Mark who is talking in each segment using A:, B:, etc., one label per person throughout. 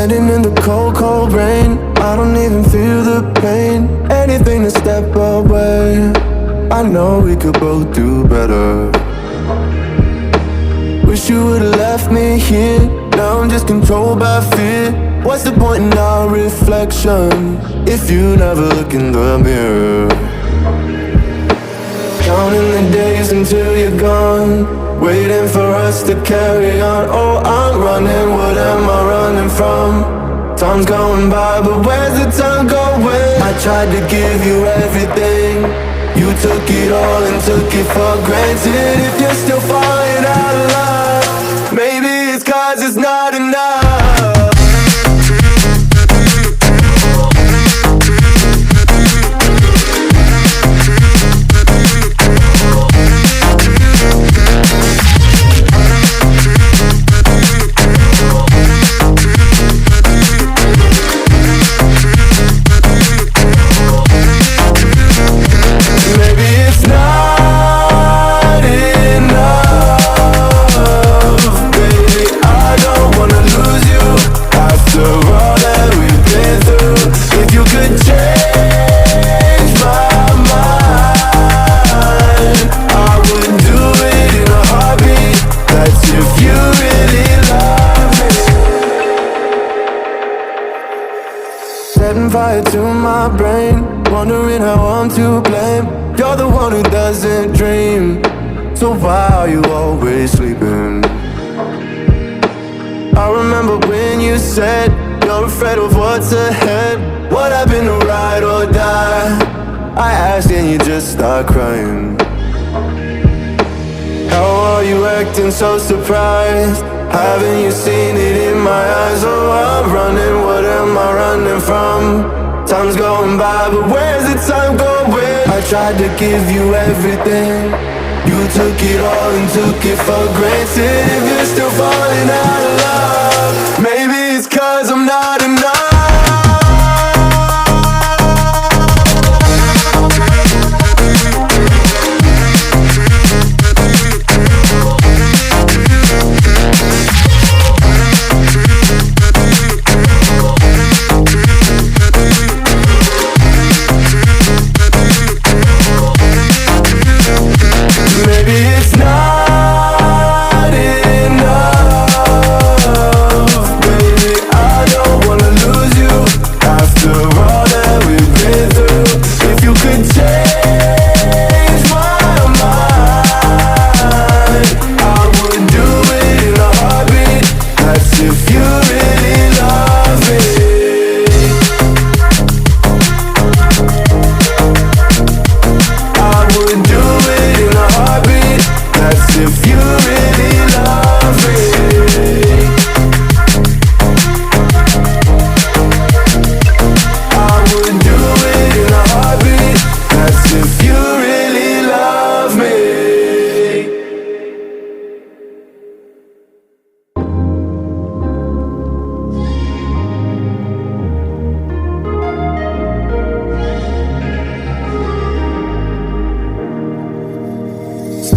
A: Standing in the cold, cold rain, I don't even feel the pain. Anything to step away, I know we could both do better. Wish you would've left me here, now I'm just controlled by fear. What's the point in our reflection if you never look in the mirror? Counting the days until you're gone, waiting for us to carry on. Oh, I'm running, what am I running from? Time's going by, but where's the time going? I tried to give you everything, you took it all and took it for granted. If you're still falling out of love, maybe it's 'cause it's not enough. Setting fire to my brain, wondering how I'm to blame. You're the one who doesn't dream, so why are you always sleeping? I remember when you said you're afraid of what's ahead. What happened to ride or die? I asked and you just start crying. How are you acting so surprised? Haven't you seen it in my eyes? Oh, I'm running, what am I running from? Time's going by, but where's the time going? I tried to give you everything, you took it all and took it for granted. If you're still falling out of love, maybe it's 'cause I'm not enough.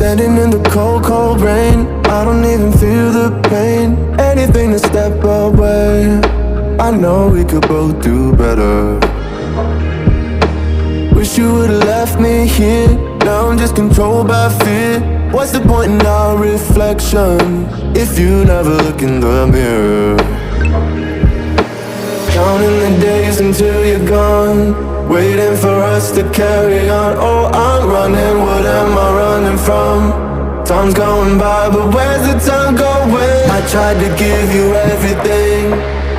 A: Standing in the cold, cold rain, I don't even feel the pain. Anything to step away, I know we could both do better. Wish you would've left me here, now I'm just controlled by fear. What's the point in our reflection if you never look in the mirror? Counting the days until you're gone, waiting for us to carry on. Oh, I'm running, what am I running from? Time's going by, but where's the time going? I tried to give you everything,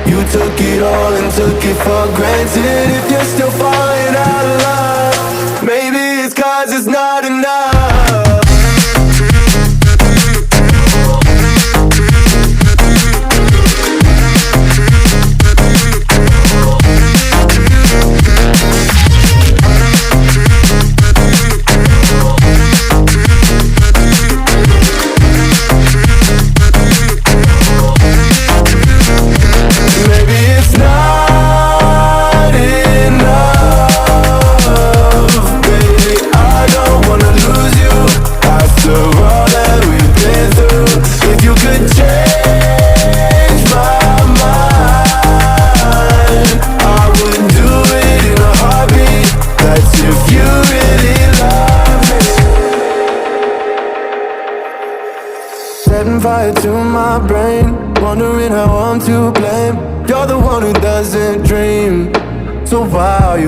A: you took it all and took it for granted. If you're still falling out of love, maybe it's 'cause it's not enough. Maybe it's not enough.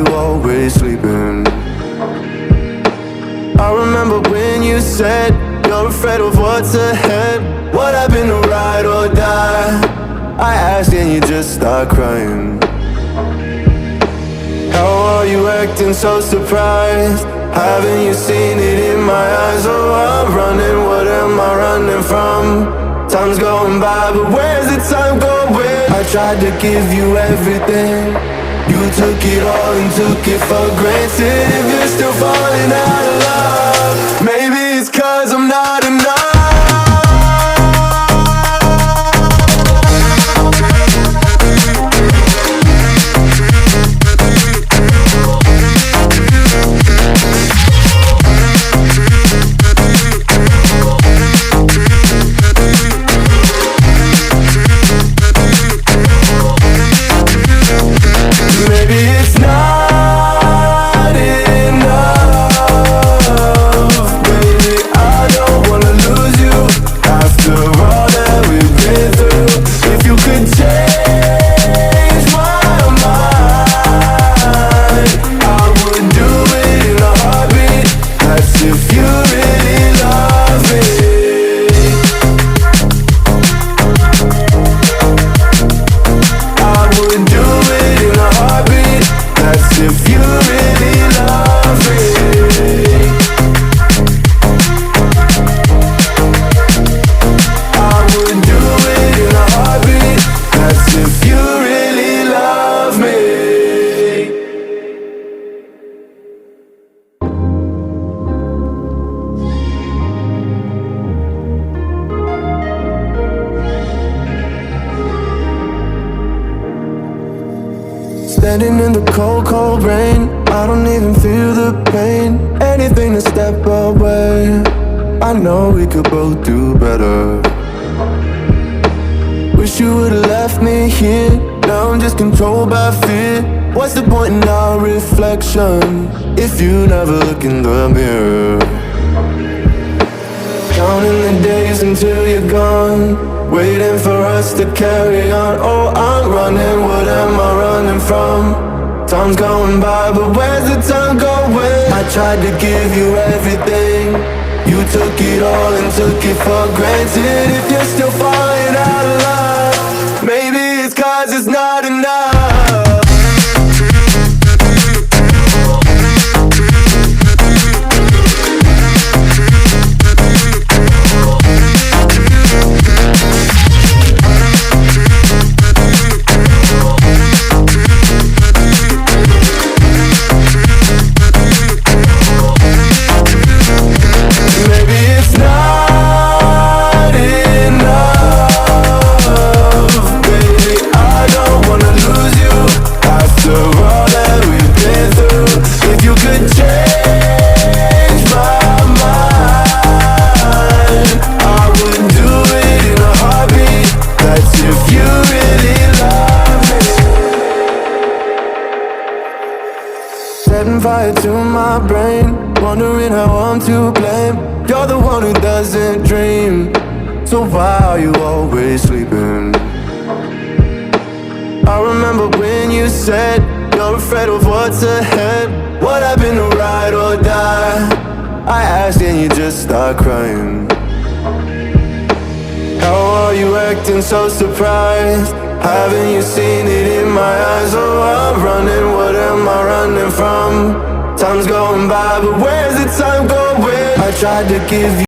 A: you always sleeping? I remember when you said you're afraid of what's ahead. What happened to ride or die? I asked and you just start crying. How are you acting so surprised? Haven't you seen it in my eyes? Oh, I'm running, what am I running from? Time's going by, but where's the time going? I tried to give you everything. You took it all and took it for granted. If you're still falling out of love, maybe it's 'cause I'm not enough. Maybe it's not enough. Baby, I don't wanna lose you after all that we've been through. If you could change my mind, I would do it in a heartbeat. That's if you really love me. I would do it in a heartbeat. That's if you really love me. I would do it in a heartbeat. That's if you really love me. Standing in the cold, cold rain, I don't even feel the pain. Anything to step away. I know we could both do better. Wish you would've left me here. Now I'm just controlled by fear. What's the point in our reflection if you never look in the mirror? Counting the days until you're gone, waiting for us to carry on. Oh, I'm running, what am I running from? Time's going by, but where's the time going? I tried to give you everything. You took it all and took it for granted. If you're still falling out of love, maybe it's 'cause it's not enough. Maybe it's not enough. Baby, I don't wanna lose you after all that we've been through. If you could change my mind, I would do it in a heartbeat. That's if you really love me. Setting fire to my brain, wondering how I'm to blame. You're the one who doesn't dream, so why are you always sleeping? I remember when you said you're afraid of what's ahead. What happened to ride or die? I asked and you just start crying. How are you acting so surprised? Haven't you seen it in my eyes? Oh, I'm running, what am I running from? Time's going by, but where's the time going? I tried to give you